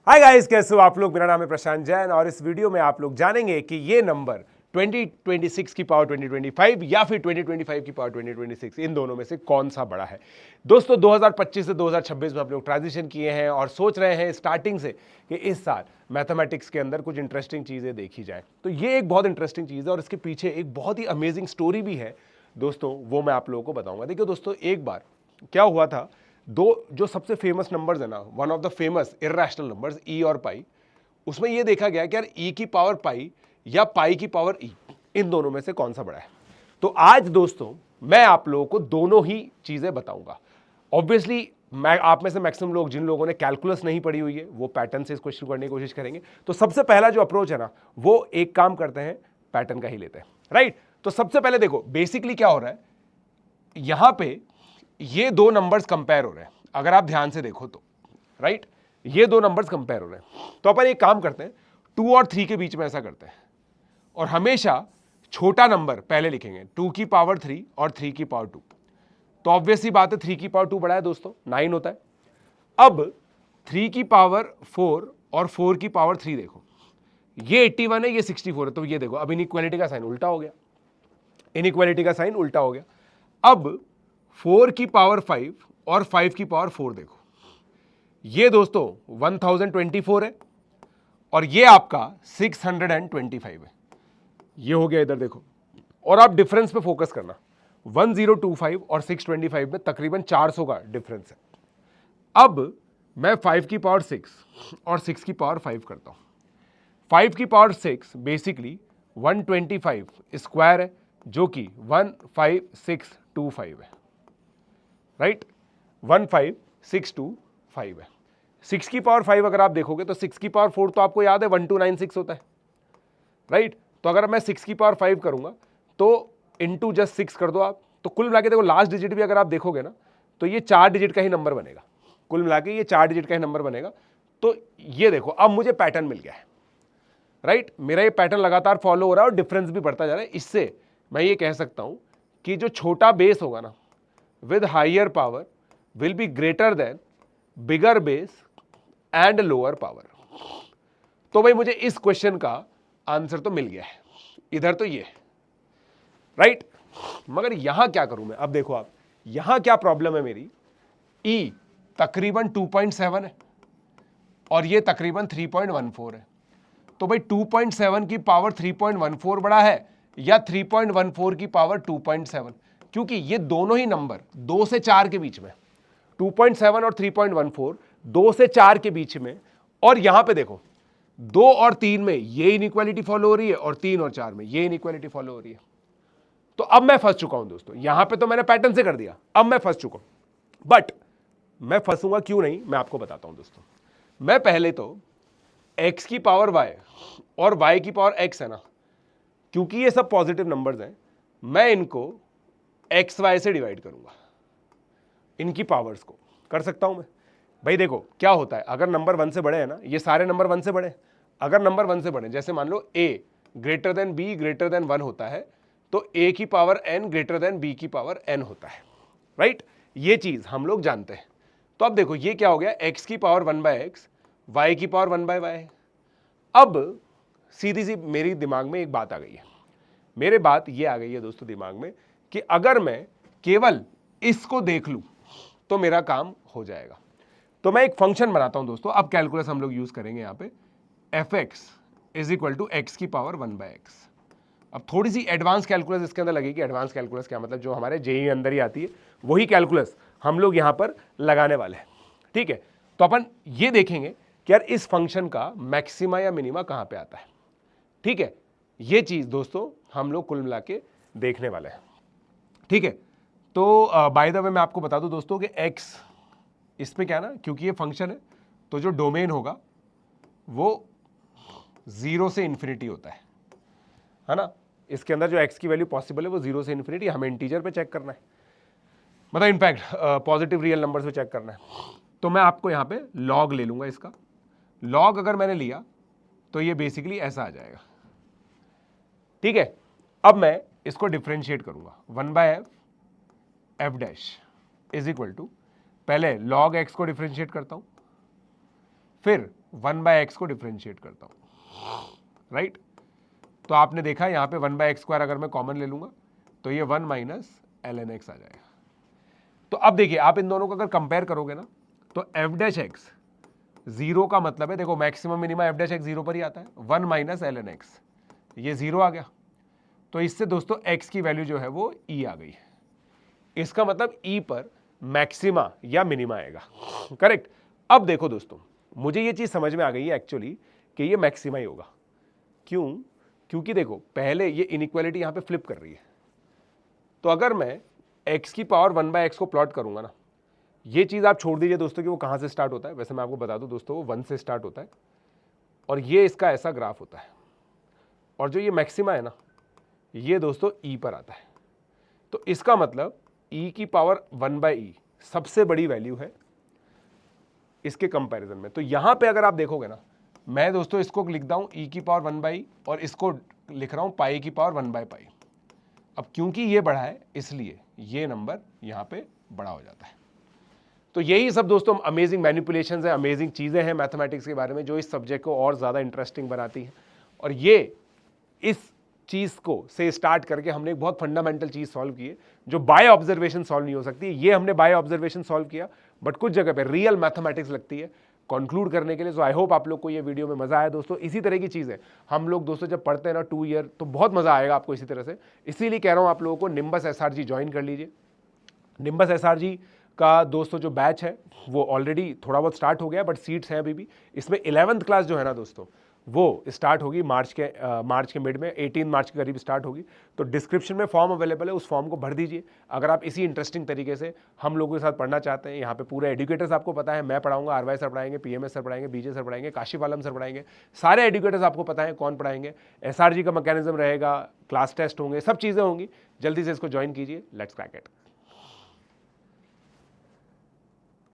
Hi guys, कैसे हो आप लोग। मेरा नाम है प्रशांत जैन और इस वीडियो में आप लोग जानेंगे कि ये नंबर 2026 की पावर 2025 या फिर 2025 की पावर 2026, इन दोनों में से कौन सा बड़ा है। दोस्तों 2025 से 2026 में आप लोग ट्रांजिशन किए हैं और सोच रहे हैं स्टार्टिंग से कि इस साल मैथमेटिक्स के अंदर कुछ इंटरेस्टिंग चीज़ें देखी जाए। तो ये एक बहुत इंटरेस्टिंग चीज़ है और इसके पीछे एक बहुत ही अमेजिंग स्टोरी भी है दोस्तों, वो मैं आप लोगों को बताऊंगा। देखिए दोस्तों, एक बार क्या हुआ था, दो जो सबसे फेमस नंबर्स है ना, one of the famous irrational numbers E और पाई, उसमें यह देखा गया कि यार ई की पावर पाई या पाई की पावर ई, इन दोनों में से कौन सा बड़ा है। तो आज दोस्तों मैं आप लोगों को दोनों ही चीजें बताऊंगा। ऑब्वियसली मैं आप में से मैक्सिमम लोग जिन लोगों ने कैलकुलस नहीं पढ़ी हुई है वो पैटर्न से इस क्वेश्चन करने की कोशिश करेंगे। तो सबसे पहला जो अप्रोच है ना, वो एक काम करते हैं, पैटर्न का ही लेते हैं, राइट। तो सबसे पहले देखो बेसिकली क्या हो रहा है, यहां पे ये दो नंबर्स कंपेयर हो रहे हैं, अगर आप ध्यान से देखो तो, राइट। ये दो नंबर्स कंपेयर हो रहे हैं। तो अपन एक काम करते हैं, 2 और 3 के बीच में ऐसा करते हैं और हमेशा छोटा नंबर पहले लिखेंगे, 2 की पावर 3 और 3 की पावर 2। तो ऑब्वियसली बात है 3 की पावर 2 बड़ा है दोस्तों, 9 होता है। अब 3 की पावर 4 और 4 की पावर 3 देखो, ये 81 है, ये 64 है। तो ये देखो अब इनइक्वालिटी का साइन उल्टा हो गया, इनइक्वालिटी का साइन उल्टा हो गया। अब 4 की पावर 5 और 5 की पावर 4 देखो, ये दोस्तों 1024 है और ये आपका 625 है। ये हो गया, इधर देखो। और आप डिफरेंस पे फोकस करना, 1025 और 625 में तकरीबन 400 का डिफरेंस है। अब मैं 5 की पावर 6 और 6 की पावर 5 करता हूं। 5 की पावर 6 बेसिकली 125 स्क्वायर है, जो कि 15625 है, राइट। 15625 है। 6 की पावर 5 अगर आप देखोगे तो 6 की पावर 4 तो आपको याद है 1296 होता है, राइट। तो अगर मैं 6 की पावर 5 करूंगा तो इंटू जस्ट 6 कर दो आप, तो कुल मिला के देखो लास्ट डिजिट भी अगर आप देखोगे ना तो ये 4 डिजिट का ही नंबर बनेगा। कुल मिला के ये 4 डिजिट का ही नंबर बनेगा। तो ये देखो अब मुझे पैटर्न मिल गया है, राइट। मेरा ये पैटर्न लगातार फॉलो हो रहा है और डिफरेंस भी बढ़ता जा रहा है। इससे मैं ये कह सकता हूं कि जो छोटा बेस होगा ना, with higher power will be greater than bigger base and lower power। तो भाई मुझे इस क्वेश्चन का आंसर तो मिल गया है, इधर तो ये, राइट। मगर यहां क्या करूं मैं, अब देखो आप यहां क्या प्रॉब्लम है मेरी, ई तकरीबन 2.7 है और ये तकरीबन 3.14 है। तो भाई 2.7 की पावर 3.14 बड़ा है या 3.14 की पावर 2.7, क्योंकि ये दोनों ही नंबर 2 से 4 के बीच में, 2.7 और 3.14 2 से 4 के बीच में। और यहां पे देखो 2 और 3 में ये इनइक्वालिटी फॉलो हो रही है और 3 और 4 में ये इनइक्वालिटी फॉलो हो रही है। तो अब मैं फंस चुका हूं दोस्तों, यहां पे तो मैंने पैटर्न से कर दिया, अब मैं फंस चुका हूं। बट मैं फंसूंगा क्यों नहीं, मैं आपको बताता हूं दोस्तों। मैं पहले तो x की पावर y और y की पावर x है ना, क्योंकि ये सब पॉजिटिव नंबर्स हैं, मैं इनको एक्स वाई से डिवाइड करूंगा, इनकी पावर्स को कर सकता हूं मैं। भाई देखो क्या होता है, अगर नंबर 1 से बड़े हैं ना, ये सारे नंबर 1 से बड़े, अगर नंबर 1 से बड़े, जैसे मान लो a greater than b greater than 1 होता है, तो a की power n greater than b की पावर n होता है, राइट। ये चीज हम लोग जानते हैं। तो अब देखो ये क्या हो गया, x की पावर 1/x, y की पावर 1/y है। अब सीधी सी मेरी दिमाग में एक बात आ गई है, मेरे बात ये आ गई है दोस्तों दिमाग में कि अगर मैं केवल इसको देख लूं तो मेरा काम हो जाएगा। तो मैं एक फंक्शन बनाता हूं दोस्तों, अब कैलकुलस हम लोग यूज करेंगे यहां पे, fx is equal to x की पावर 1/x। अब थोड़ी सी एडवांस कैलकुलस इसके अंदर लगेगी। एडवांस कैलकुलस क्या मतलब, जो हमारे जेईई अंदर ही आती है वही कैलकुलस हम लोग यहां पर लगाने वाले हैं, ठीक है। तो अपन ये देखेंगे कि यार इस फंक्शन का मैक्सिमा या मिनिमा कहां पे आता है, ठीक है। ये चीज दोस्तों हम लोग कुल मिला के देखने वाले हैं, ठीक है। तो बाय द वे मैं आपको बता दूं दोस्तों कि x इस पे क्या ना, क्योंकि ये फंक्शन है तो जो डोमेन होगा वो 0 से इन्फिनिटी होता है ना। इसके अंदर जो x की वैल्यू पॉसिबल है वो 0 से इन्फिनिटी, हमें इंटीजर पे चेक करना है, मतलब इनफैक्ट पॉजिटिव रियल नंबर पे चेक करना है। तो मैं आपको यहां पे लॉग ले लूंगा इसका। लॉग अगर मैंने लिया तो ये बेसिकली ऐसा आ जाएगा, ठीक है। अब मैं इसको डिफरेंशिएट करूंगा, 1/f f dash is equal to, पहले लॉग एक्स को डिफरेंशिएट करता हूं, फिर 1/x को डिफ्रेंशिएट करता हूँ, राइट। तो आपने देखा यहाँ पे 1/x² अगर मैं कॉमन ले लूँगा तो ये 1 माइनस ln x आ जाएगा। तो अब देखिए आप इन दोनों को अगर कंपेयर करोगे ना तो f'(x) 0 का मतलब है, देखो मैक्सिमम मिनिमा f'(x) 0 पर ही आता है, 1 माइनस ln x, ये 0 आ गया। तो इससे दोस्तों x की वैल्यू जो है वो e आ गई। इसका मतलब e पर मैक्सिमा या मिनिमा आएगा, करेक्ट। अब देखो दोस्तों, मुझे ये चीज समझ में आ गई है एक्चुअली कि ये मैक्सिमा ही होगा। क्यों? क्योंकि देखो पहले ये इनइक्वालिटी यहां पे फ्लिप कर रही है, तो अगर मैं x की पावर 1/x को प्लॉट करूंगा ना, ये चीज आप छोड़ दीजिए दोस्तों कि वो कहां से स्टार्ट होता है, वैसे मैं आपको बता दूं दोस्तों वो 1 से स्टार्ट होता है और ये इसका ऐसा ग्राफ होता है, और जो ये मैक्सिमा है ना ये दोस्तों e पर आता है। तो इसका मतलब e की पावर 1/e सबसे बड़ी वैल्यू है इसके कंपैरिजन में। तो यहां पे अगर आप देखोगे ना, मैं दोस्तों इसको लिखता हूं e की पावर 1/e और इसको लिख रहा हूं पाई की पावर 1/पाई। अब क्योंकि ये बड़ा है इसलिए ये नंबर यहां पे बड़ा हो जाता है। तो यही सब दोस्तों अमेजिंग मैनिपुलेशंस है, अमेजिंग चीजें हैं मैथमेटिक्स के बारे में जो इस सब्जेक्ट को और ज्यादा इंटरेस्टिंग बनाती है। और ये इस चीज को से स्टार्ट करके हमने एक बहुत फंडामेंटल चीज सॉल्व की है जो बाय ऑब्जर्वेशन सॉल्व नहीं हो सकती। ये हमने बाय ऑब्जर्वेशन सॉल्व किया, बट कुछ जगह पे रियल मैथमेटिक्स लगती है कंक्लूड करने के लिए। सो आई होप आप लोग को ये वीडियो में मजा आया दोस्तों। इसी तरह की चीजें हम लोग दोस्तों जब पढ़ते हैं ना 2 ईयर, तो बहुत मजा आएगा आपको इसी तरह से। इसीलिए कह रहा हूं आप लोगों को निम्बस SRG ज्वाइन कर लीजिए। निम्बस SRG का दोस्तों जो बैच है वो ऑलरेडी थोड़ा बहुत स्टार्ट हो गया, बट सीट्स हैं अभी भी। इसमें 11th क्लास जो है ना दोस्तों वो स्टार्ट होगी मार्च के मिड में, 18 मार्च के करीब स्टार्ट होगी। तो डिस्क्रिप्शन में फॉर्म अवेलेबल है, उस फॉर्म को भर दीजिए अगर आप इसी इंटरेस्टिंग तरीके से हम लोगों के साथ पढ़ना चाहते हैं। यहाँ पे पूरे एजुकेटर्स आपको पता है, मैं पढ़ाऊंगा, RY सर पढ़ाएंगे, PMS सर पढ़ाएंगे, BJ सर पढ़ाएंगे, काशिफ आलम सर पढ़ाएंगे, सारे एजुकेटर्स आपको पता है कौन पढ़ाएंगे। SRG का मैकेनिज्म रहेगा, क्लास टेस्ट होंगे, सब चीज़ें होंगी। जल्दी से इसको ज्वाइन कीजिए। Let's crack it.